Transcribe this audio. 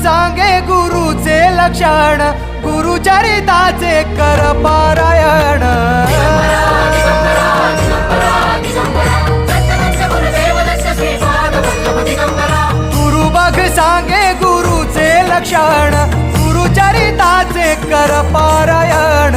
सांगे गुरुचे लक्षण, गुरुचरिताचे कर पारायण. गुरु बघ सांगे गुरुचे लक्षण, गुरुचरिताचे कर पारायण.